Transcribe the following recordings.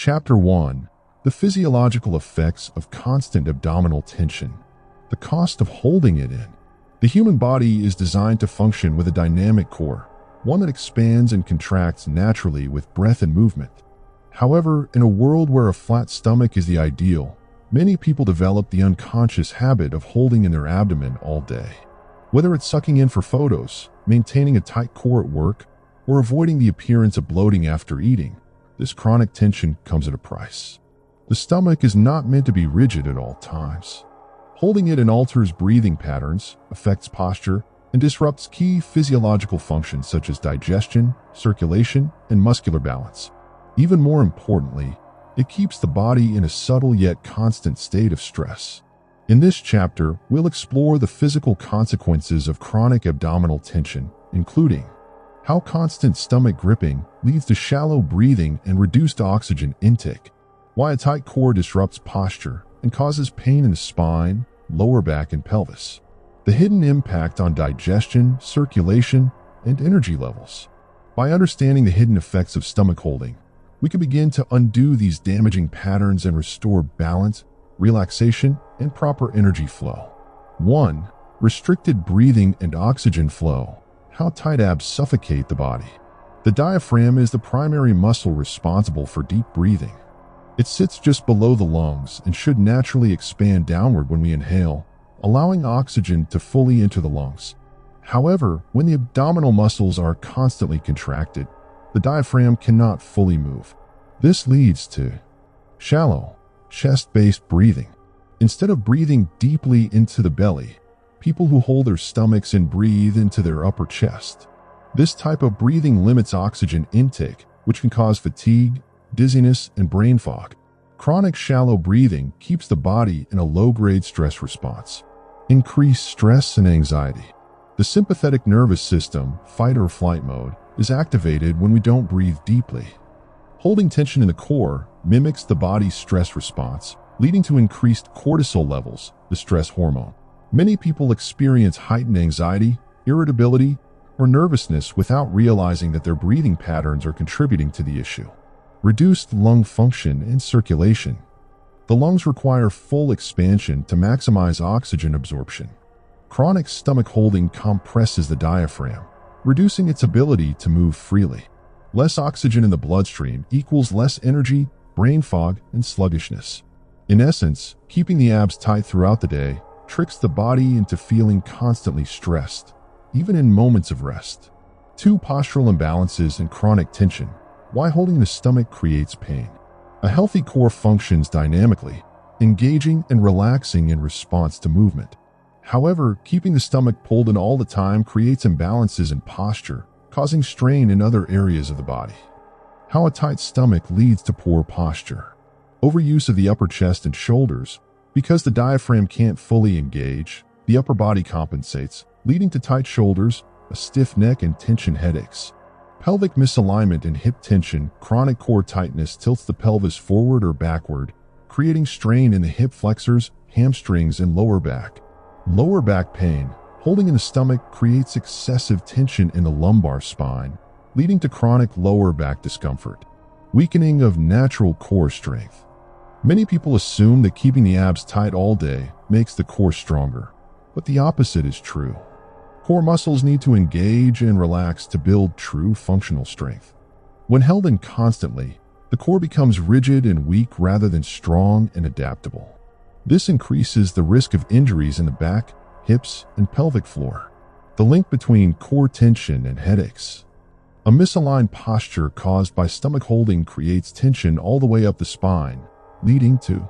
Chapter 1. The physiological effects of constant abdominal tension. The cost of holding it in. The human body is designed to function with a dynamic core, one that expands and contracts naturally with breath and movement. However, in a world where a flat stomach is the ideal, many people develop the unconscious habit of holding in their abdomen all day. Whether it's sucking in for photos, maintaining a tight core at work, or avoiding the appearance of bloating after eating, this chronic tension comes at a price. The stomach is not meant to be rigid at all times. Holding it in alters breathing patterns, affects posture, and disrupts key physiological functions such as digestion, circulation, and muscular balance. Even more importantly, it keeps the body in a subtle yet constant state of stress. In this chapter, we'll explore the physical consequences of chronic abdominal tension, including how constant stomach gripping leads to shallow breathing and reduced oxygen intake, why a tight core disrupts posture and causes pain in the spine, lower back, and pelvis, the hidden impact on digestion, circulation, and energy levels. By understanding the hidden effects of stomach holding, we can begin to undo these damaging patterns and restore balance, relaxation, and proper energy flow. 1. Restricted breathing and oxygen flow. How tight abs suffocate the body. The diaphragm is the primary muscle responsible for deep breathing. It sits just below the lungs and should naturally expand downward when we inhale, allowing oxygen to fully enter the lungs. However, when the abdominal muscles are constantly contracted, the diaphragm cannot fully move. This leads to shallow, chest-based breathing. Instead of breathing deeply into the belly, people who hold their stomachs and breathe into their upper chest. This type of breathing limits oxygen intake, which can cause fatigue, dizziness, and brain fog. Chronic shallow breathing keeps the body in a low-grade stress response. Increased stress and anxiety. The sympathetic nervous system, fight or flight mode, is activated when we don't breathe deeply. Holding tension in the core mimics the body's stress response, leading to increased cortisol levels, the stress hormone. Many people experience heightened anxiety, irritability, or nervousness without realizing that their breathing patterns are contributing to the issue. Reduced lung function and circulation. The lungs require full expansion to maximize oxygen absorption. Chronic stomach holding compresses the diaphragm, reducing its ability to move freely. Less oxygen in the bloodstream equals less energy, brain fog, and sluggishness. In essence, keeping the abs tight throughout the day tricks the body into feeling constantly stressed, even in moments of rest. 2. Postural imbalances and chronic tension. Why holding the stomach creates pain. A healthy core functions dynamically, engaging and relaxing in response to movement. However, keeping the stomach pulled in all the time creates imbalances in posture, causing strain in other areas of the body. How a tight stomach leads to poor posture. Overuse of the upper chest and shoulders. Because the diaphragm can't fully engage, the upper body compensates, leading to tight shoulders, a stiff neck, and tension headaches. Pelvic misalignment and hip tension. Chronic core tightness tilts the pelvis forward or backward, creating strain in the hip flexors, hamstrings, and lower back. Lower back pain. Holding in the stomach creates excessive tension in the lumbar spine, leading to chronic lower back discomfort. Weakening of natural core strength. Many people assume that keeping the abs tight all day makes the core stronger, but the opposite is true. Core muscles need to engage and relax to build true functional strength. When held in constantly, the core becomes rigid and weak rather than strong and adaptable. This increases the risk of injuries in the back, hips, and pelvic floor. The link between core tension and headaches. A misaligned posture caused by stomach holding creates tension all the way up the spine, leading to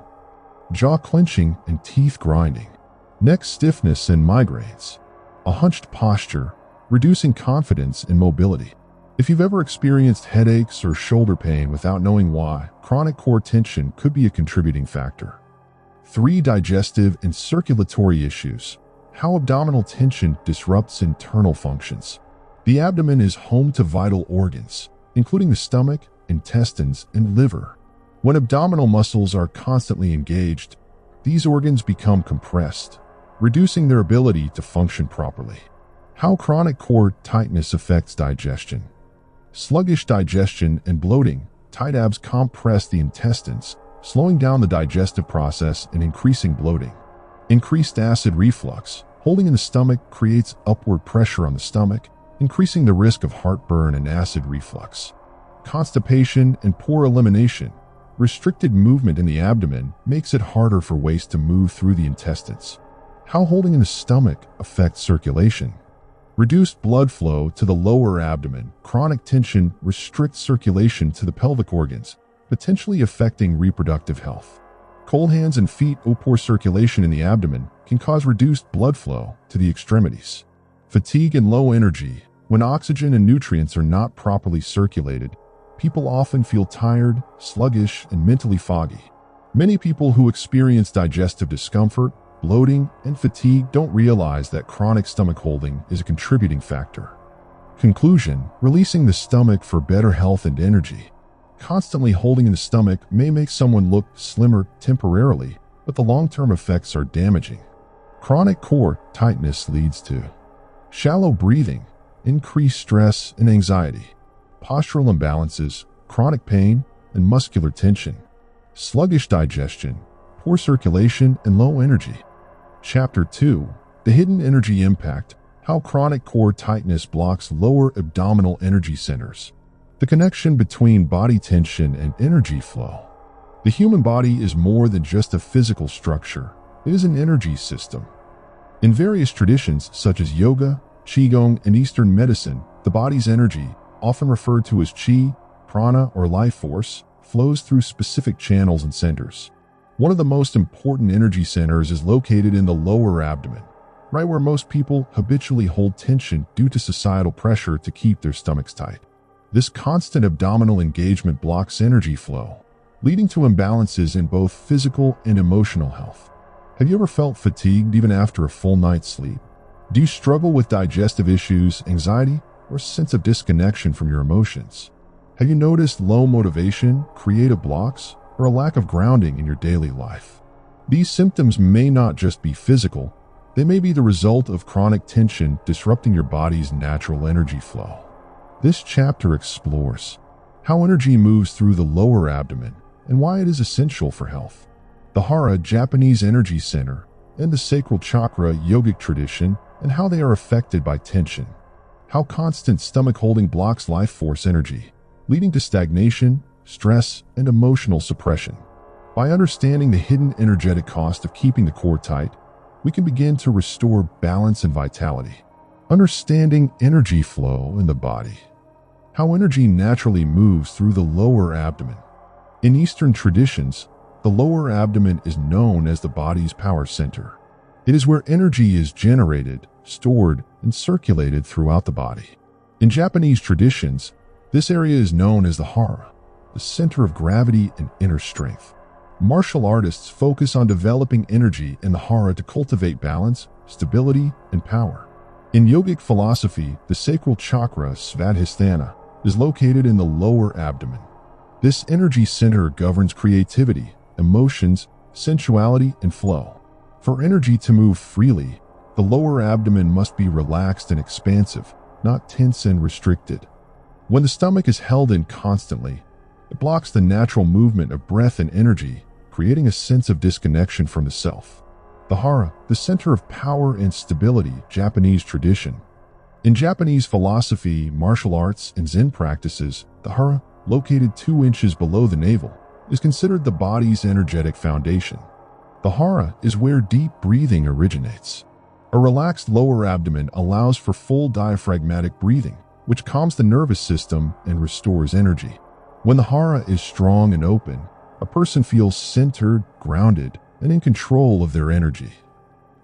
jaw clenching and teeth grinding, neck stiffness and migraines. A hunched posture, reducing confidence and mobility. If you've ever experienced headaches or shoulder pain without knowing why, chronic core tension could be a contributing factor. 3. Digestive and circulatory issues. How abdominal tension disrupts internal functions. The abdomen is home to vital organs, including the stomach, intestines, and liver. When abdominal muscles are constantly engaged, these organs become compressed, reducing their ability to function properly. How chronic core tightness affects digestion. Sluggish digestion and bloating. tight abs compress the intestines, slowing down the digestive process and increasing bloating. Increased acid reflux. Holding in the stomach creates upward pressure on the stomach, increasing the risk of heartburn and acid reflux. Constipation and poor elimination. Restricted movement in the abdomen makes it harder for waste to move through the intestines. How holding in the stomach affects circulation. Reduced blood flow to the lower abdomen. Chronic tension restricts circulation to the pelvic organs, potentially affecting reproductive health. Cold hands and feet or poor circulation in the abdomen can cause reduced blood flow to the extremities. Fatigue and low energy. When oxygen and nutrients are not properly circulated, people often feel tired, sluggish, and mentally foggy. Many people who experience digestive discomfort, bloating, and fatigue don't realize that chronic stomach holding is a contributing factor. Conclusion: releasing the stomach for better health and energy. Constantly holding in the stomach may make someone look slimmer temporarily, but the long-term effects are damaging. Chronic core tightness leads to shallow breathing, increased stress and anxiety, postural imbalances, chronic pain, and muscular tension, sluggish digestion, poor circulation, and low energy. Chapter 2: The Hidden Energy Impact. How chronic core tightness blocks lower abdominal energy centers. The connection between body tension and energy flow. The human body is more than just a physical structure. It is an energy system. In various traditions such as yoga, qigong, and Eastern medicine, the body's energy, often referred to as qi, prana, or life force, flows through specific channels and centers. One of the most important energy centers is located in the lower abdomen, right where most people habitually hold tension due to societal pressure to keep their stomachs tight. This constant abdominal engagement blocks energy flow, leading to imbalances in both physical and emotional health. Have you ever felt fatigued even after a full night's sleep? Do you struggle with digestive issues, anxiety, or a sense of disconnection from your emotions? Have you noticed low motivation, creative blocks, or a lack of grounding in your daily life? These symptoms may not just be physical, they may be the result of chronic tension disrupting your body's natural energy flow. This chapter explores how energy moves through the lower abdomen and why it is essential for health. The Hara Japanese energy center and the sacral chakra yogic tradition and how they are affected by tension. How constant stomach holding blocks life force energy, leading to stagnation, stress, and emotional suppression. By understanding the hidden energetic cost of keeping the core tight, we can begin to restore balance and vitality. Understanding energy flow in the body. How energy naturally moves through the lower abdomen. In Eastern traditions, the lower abdomen is known as the body's power center. It is where energy is generated, stored, and circulated throughout the body. In Japanese traditions, this area is known as the Hara, the center of gravity and inner strength. Martial artists focus on developing energy in the Hara to cultivate balance, stability, and power. In yogic philosophy, the sacral chakra, Svadhisthana, is located in the lower abdomen. This energy center governs creativity, emotions, sensuality, and flow. For energy to move freely, the lower abdomen must be relaxed and expansive, not tense and restricted. When the stomach is held in constantly, it blocks the natural movement of breath and energy, creating a sense of disconnection from the self. The Hara, the center of power and stability, Japanese tradition. In Japanese philosophy, martial arts, and Zen practices, the Hara, located 2 inches below the navel, is considered the body's energetic foundation. The Hara is where deep breathing originates. A relaxed lower abdomen allows for full diaphragmatic breathing, which calms the nervous system and restores energy. When the Hara is strong and open, a person feels centered, grounded, and in control of their energy.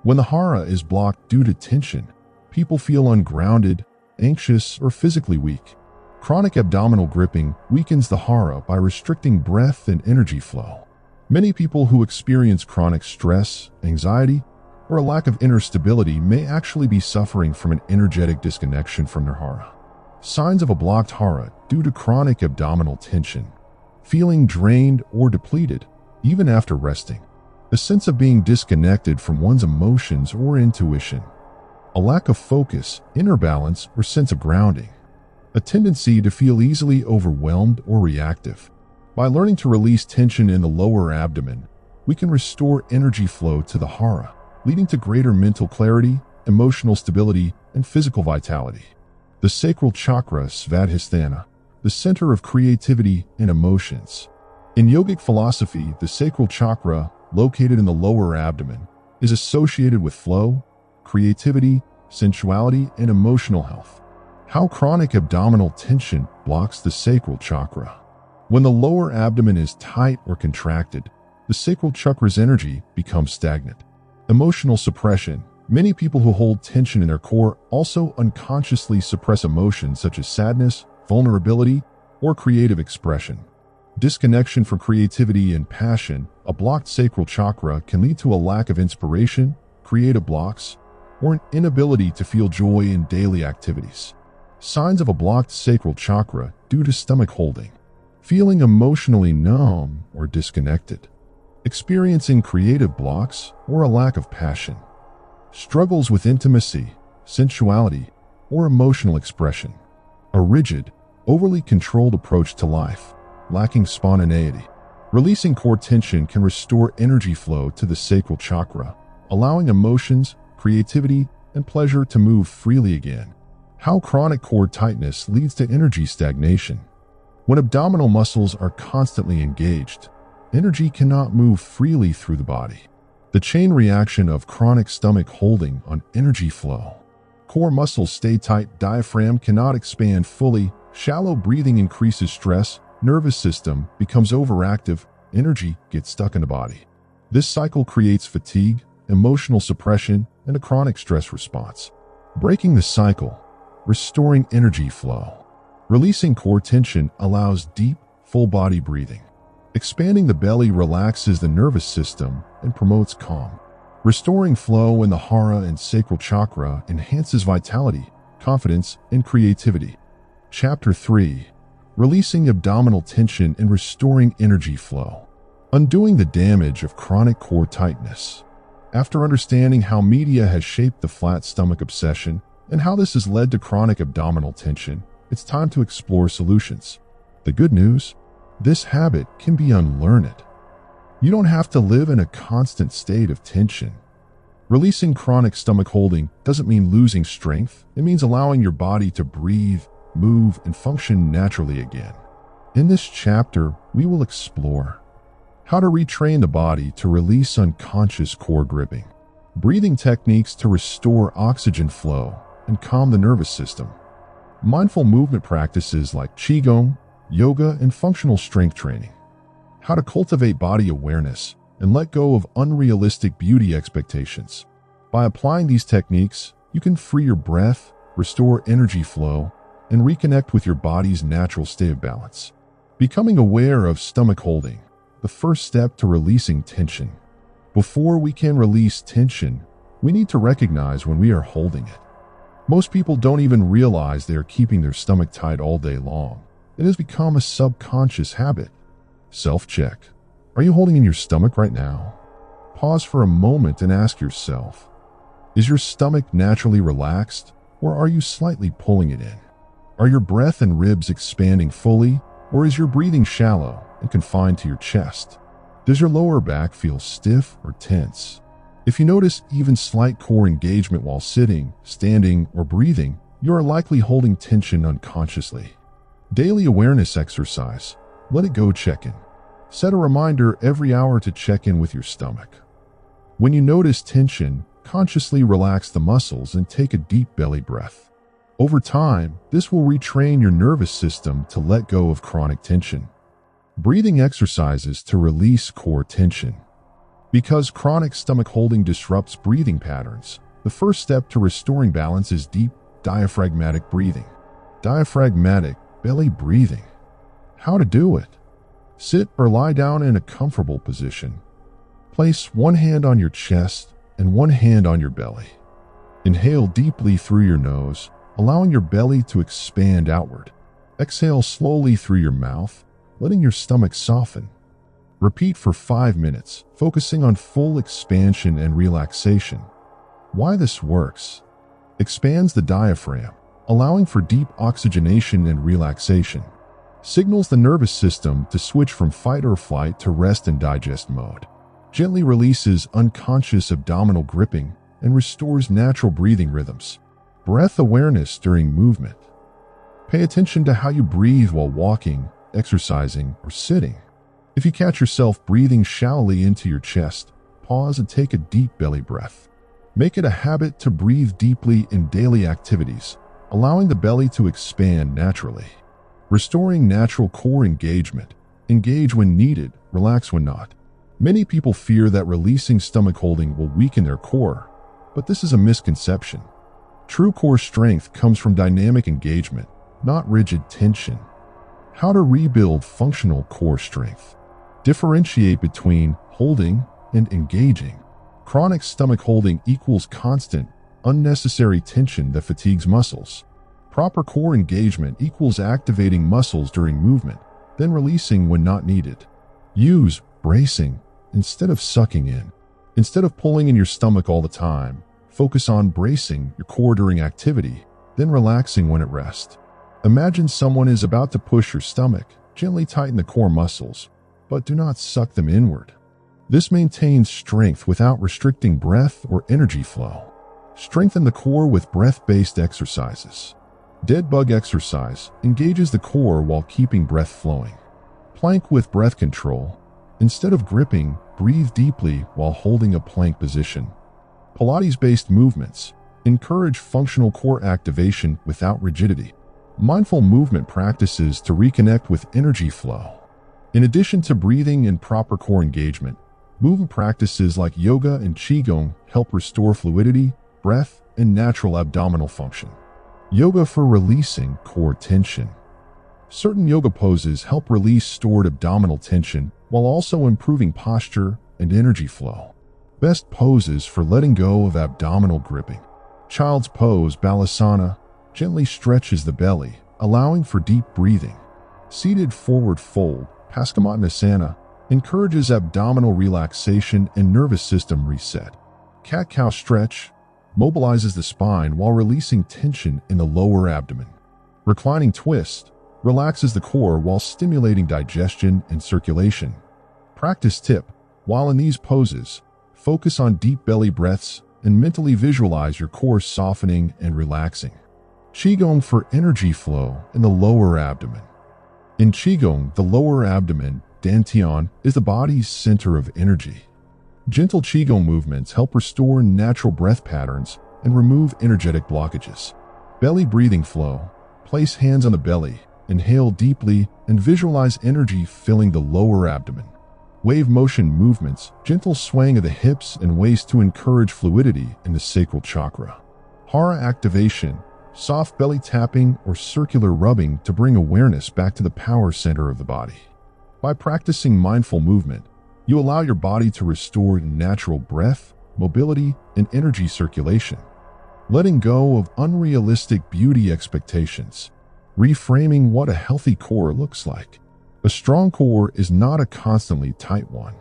When the Hara is blocked due to tension, people feel ungrounded, anxious, or physically weak. Chronic abdominal gripping weakens the Hara by restricting breath and energy flow. Many people who experience chronic stress, anxiety, or a lack of inner stability may actually be suffering from an energetic disconnection from their Hara. Signs of a blocked Hara due to chronic abdominal tension. Feeling drained or depleted, even after resting. A sense of being disconnected from one's emotions or intuition. A lack of focus, inner balance, or sense of grounding. A tendency to feel easily overwhelmed or reactive. By learning to release tension in the lower abdomen, we can restore energy flow to the hara, leading to greater mental clarity, emotional stability, and physical vitality. The sacral chakra, Svadhisthana, the center of creativity and emotions. In yogic philosophy, the sacral chakra, located in the lower abdomen, is associated with flow, creativity, sensuality, and emotional health. How chronic abdominal tension blocks the sacral chakra. When the lower abdomen is tight or contracted, the sacral chakra's energy becomes stagnant. Emotional suppression. Many people who hold tension in their core also unconsciously suppress emotions such as sadness, vulnerability, or creative expression. Disconnection from creativity and passion. A blocked sacral chakra can lead to a lack of inspiration, creative blocks, or an inability to feel joy in daily activities. Signs of a blocked sacral chakra due to stomach holding. Feeling emotionally numb or disconnected. Experiencing creative blocks or a lack of passion. Struggles with intimacy, sensuality, or emotional expression. A rigid, overly controlled approach to life, lacking spontaneity. Releasing core tension can restore energy flow to the sacral chakra, allowing emotions, creativity, and pleasure to move freely again. How chronic core tightness leads to energy stagnation. When abdominal muscles are constantly engaged, energy cannot move freely through the body. The chain reaction of chronic stomach holding on energy flow. Core muscles stay tight, diaphragm cannot expand fully, shallow breathing increases stress, nervous system becomes overactive, energy gets stuck in the body. This cycle creates fatigue, emotional suppression, and a chronic stress response. Breaking the cycle, restoring energy flow. Releasing core tension allows deep, full-body breathing. Expanding the belly relaxes the nervous system and promotes calm. Restoring flow in the hara and sacral chakra enhances vitality, confidence, and creativity. Chapter 3. Releasing abdominal tension and restoring energy flow. Undoing the damage of chronic core tightness. After understanding how media has shaped the flat stomach obsession and how this has led to chronic abdominal tension, it's time to explore solutions. The good news? This habit can be unlearned. You don't have to live in a constant state of tension. Releasing chronic stomach holding doesn't mean losing strength. It means allowing your body to breathe, move, and function naturally again. In this chapter, we will explore how to retrain the body to release unconscious core gripping, breathing techniques to restore oxygen flow and calm the nervous system, mindful movement practices like qigong, yoga, and functional strength training, how to cultivate body awareness and let go of unrealistic beauty expectations. By applying these techniques, you can free your breath, restore energy flow, and reconnect with your body's natural state of balance. Becoming aware of stomach holding, the first step to releasing tension. Before we can release tension, we need to recognize when we are holding it. Most people don't even realize they are keeping their stomach tight all day long. It has become a subconscious habit. Self-check. Are you holding in your stomach right now? Pause for a moment and ask yourself, is your stomach naturally relaxed, or are you slightly pulling it in? Are your breath and ribs expanding fully, or is your breathing shallow and confined to your chest? Does your lower back feel stiff or tense? If you notice even slight core engagement while sitting, standing, or breathing, you are likely holding tension unconsciously. Daily awareness exercise. Let it go check-in. Set a reminder every hour to check in with your stomach. When you notice tension, consciously relax the muscles and take a deep belly breath. Over time, this will retrain your nervous system to let go of chronic tension. Breathing exercises to release core tension. Because chronic stomach holding disrupts breathing patterns, the first step to restoring balance is deep, diaphragmatic breathing. Diaphragmatic, belly breathing. How to do it? Sit or lie down in a comfortable position. Place one hand on your chest and one hand on your belly. Inhale deeply through your nose, allowing your belly to expand outward. Exhale slowly through your mouth, letting your stomach soften. Repeat for 5 minutes, focusing on full expansion and relaxation. Why this works? Expands the diaphragm, allowing for deep oxygenation and relaxation. signals the nervous system to switch from fight or flight to rest and digest mode, gently releases unconscious abdominal gripping, and restores natural breathing rhythms. Breath awareness during movement. Pay attention to how you breathe while walking, exercising, or sitting. If you catch yourself breathing shallowly into your chest, pause and take a deep belly breath. Make it a habit to breathe deeply in daily activities, allowing the belly to expand naturally. Restoring natural core engagement. Engage when needed, relax when not. Many people fear that releasing stomach holding will weaken their core, but this is a misconception. True core strength comes from dynamic engagement, not rigid tension. How to rebuild functional core strength. Differentiate between holding and engaging. Chronic stomach holding equals constant, unnecessary tension that fatigues muscles. Proper core engagement equals activating muscles during movement, then releasing when not needed. Use bracing instead of sucking in. Instead of pulling in your stomach all the time, focus on bracing your core during activity, then relaxing when at rest. Imagine someone is about to push your stomach. Gently tighten the core muscles, but do not suck them inward. This maintains strength without restricting breath or energy flow. Strengthen the core with breath-based exercises. Dead bug exercise engages the core while keeping breath flowing. Plank with breath control. Instead of gripping, breathe deeply while holding a plank position. Pilates-based movements encourage functional core activation without rigidity. Mindful movement practices to reconnect with energy flow. In addition to breathing and proper core engagement, movement practices like yoga and qigong help restore fluidity, breath, and natural abdominal function. Yoga for releasing core tension. Certain yoga poses help release stored abdominal tension while also improving posture and energy flow. Best poses for letting go of abdominal gripping. Child's pose, Balasana, gently stretches the belly, allowing for deep breathing. Seated forward fold, Paschimottanasana, encourages abdominal relaxation and nervous system reset. Cat-cow stretch mobilizes the spine while releasing tension in the lower abdomen. Reclining twist relaxes the core while stimulating digestion and circulation. Practice tip: while in these poses, focus on deep belly breaths and mentally visualize your core softening and relaxing. Qigong for energy flow in the lower abdomen. In Qigong, the lower abdomen, Dantian, is the body's center of energy. Gentle Qigong movements help restore natural breath patterns and remove energetic blockages. Belly breathing flow. Place hands on the belly, inhale deeply, and visualize energy filling the lower abdomen. Wave motion movements, gentle swaying of the hips and waist to encourage fluidity in the sacral chakra. Hara activation, soft belly tapping or circular rubbing to bring awareness back to the power center of the body. By practicing mindful movement, you allow your body to restore natural breath, mobility, and energy circulation. Letting go of unrealistic beauty expectations. Reframing what a healthy core looks like. A strong core is not a constantly tight one.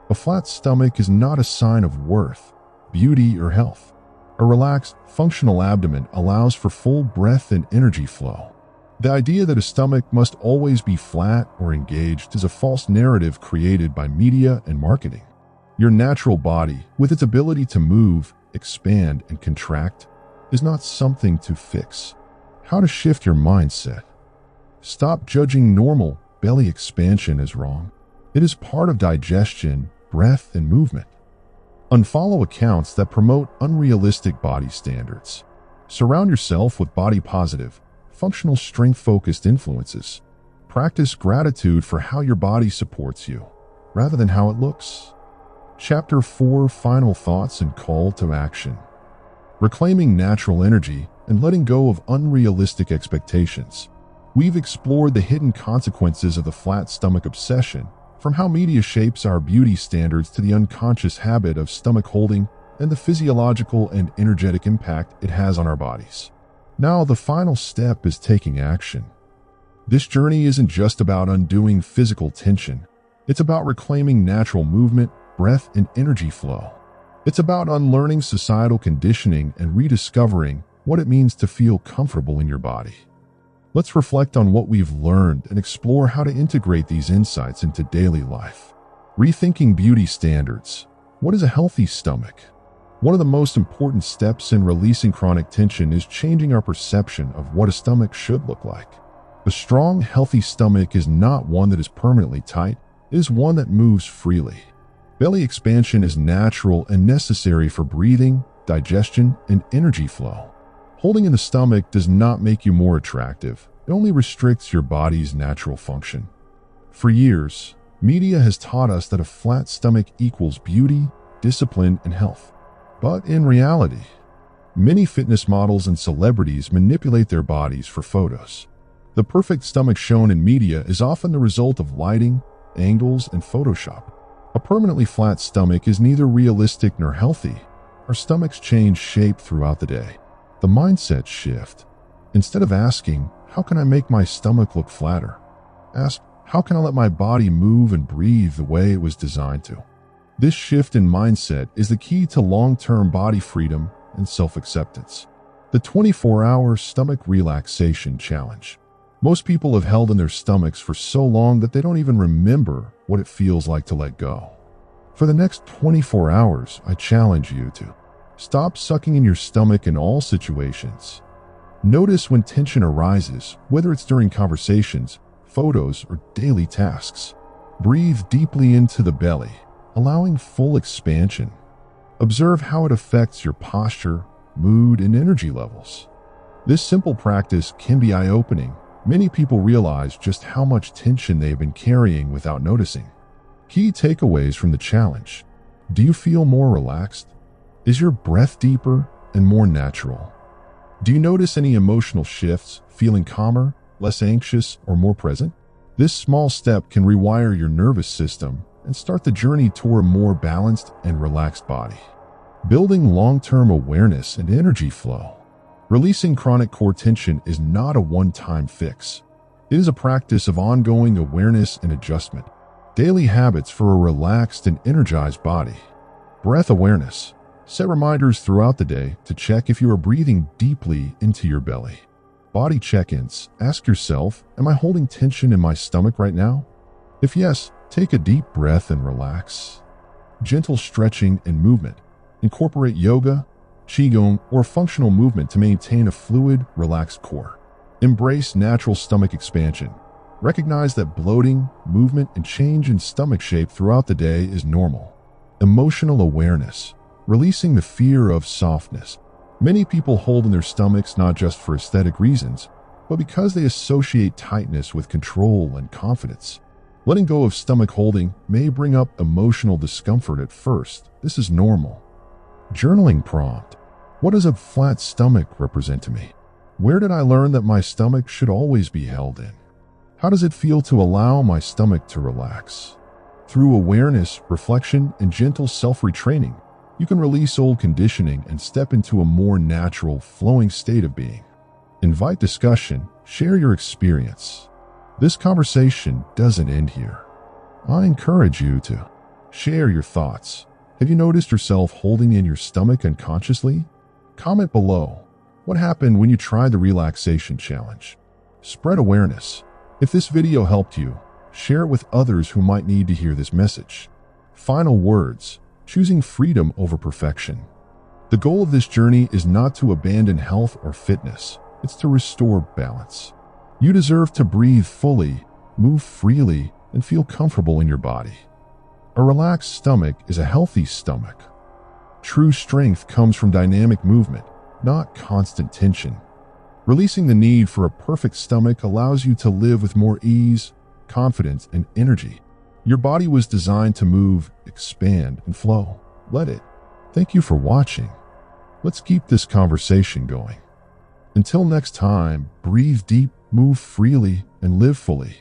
A flat stomach is not a sign of worth, beauty, or health. A relaxed, functional abdomen allows for full breath and energy flow. The idea that a stomach must always be flat or engaged is a false narrative created by media and marketing. Your natural body, with its ability to move, expand, and contract, is not something to fix. How to shift your mindset. Stop judging normal belly expansion as wrong. It is part of digestion, breath, and movement. Unfollow accounts that promote unrealistic body standards. Surround yourself with body-positive, functional strength-focused influences. Practice gratitude for how your body supports you, rather than how it looks. Chapter 4: Final Thoughts and Call to Action. Reclaiming natural energy and letting go of unrealistic expectations. We've explored the hidden consequences of the flat stomach obsession, from how media shapes our beauty standards to the unconscious habit of stomach holding and the physiological and energetic impact it has on our bodies. Now, the final step is taking action. This journey isn't just about undoing physical tension. It's about reclaiming natural movement, breath, and energy flow. It's about unlearning societal conditioning and rediscovering what it means to feel comfortable in your body. Let's reflect on what we've learned and explore how to integrate these insights into daily life. Rethinking beauty standards. What is a healthy stomach? One of the most important steps in releasing chronic tension is changing our perception of what a stomach should look like. A strong, healthy stomach is not one that is permanently tight, it is one that moves freely. Belly expansion is natural and necessary for breathing, digestion, and energy flow. Holding in the stomach does not make you more attractive, it only restricts your body's natural function. For years, media has taught us that a flat stomach equals beauty, discipline, and health. But in reality, many fitness models and celebrities manipulate their bodies for photos. The perfect stomach shown in media is often the result of lighting, angles, and Photoshop. A permanently flat stomach is neither realistic nor healthy. Our stomachs change shape throughout the day. The mindset shift. Instead of asking, how can I make my stomach look flatter? Ask, how can I let my body move and breathe the way it was designed to? This shift in mindset is the key to long-term body freedom and self-acceptance. The 24-hour stomach relaxation challenge. Most people have held in their stomachs for so long that they don't even remember what it feels like to let go. For the next 24 hours, I challenge you to stop sucking in your stomach in all situations. Notice when tension arises, whether it's during conversations, photos, or daily tasks. Breathe deeply into the belly, allowing full expansion. Observe how it affects your posture, mood, and energy levels. This simple practice can be eye-opening. Many people realize just how much tension they've been carrying without noticing. Key takeaways from the challenge. Do you feel more relaxed? Is your breath deeper and more natural? Do you notice any emotional shifts, feeling calmer, less anxious, or more present? This small step can rewire your nervous system and start the journey toward a more balanced and relaxed body. Building long-term awareness and energy flow. Releasing chronic core tension is not a one-time fix. It is a practice of ongoing awareness and adjustment. Daily habits for a relaxed and energized body. Breath awareness. Set reminders throughout the day to check if you are breathing deeply into your belly. Body check-ins. Ask yourself, am I holding tension in my stomach right now? If yes, take a deep breath and relax. Gentle stretching and movement. Incorporate yoga, qigong, or functional movement to maintain a fluid, relaxed core. Embrace natural stomach expansion. Recognize that bloating, movement, and change in stomach shape throughout the day is normal. Emotional awareness. Releasing the fear of softness. Many people hold in their stomachs not just for aesthetic reasons, but because they associate tightness with control and confidence. Letting go of stomach holding may bring up emotional discomfort at first. This is normal. Journaling prompt. What does a flat stomach represent to me? Where did I learn that my stomach should always be held in? How does it feel to allow my stomach to relax? Through awareness, reflection, and gentle self-retraining, you can release old conditioning and step into a more natural, flowing state of being. Invite discussion, share your experience. This conversation doesn't end here. I encourage you to share your thoughts. Have you noticed yourself holding in your stomach unconsciously? Comment below. What happened when you tried the relaxation challenge? Spread awareness. If this video helped you, share it with others who might need to hear this message. Final words. Choosing freedom over perfection. The goal of this journey is not to abandon health or fitness. It's to restore balance. You deserve to breathe fully, move freely, and feel comfortable in your body. A relaxed stomach is a healthy stomach. True strength comes from dynamic movement, not constant tension. Releasing the need for a perfect stomach allows you to live with more ease, confidence, and energy. Your body was designed to move, expand, and flow. Let it. Thank you for watching. Let's keep this conversation going. Until next time, breathe deep, move freely, and live fully.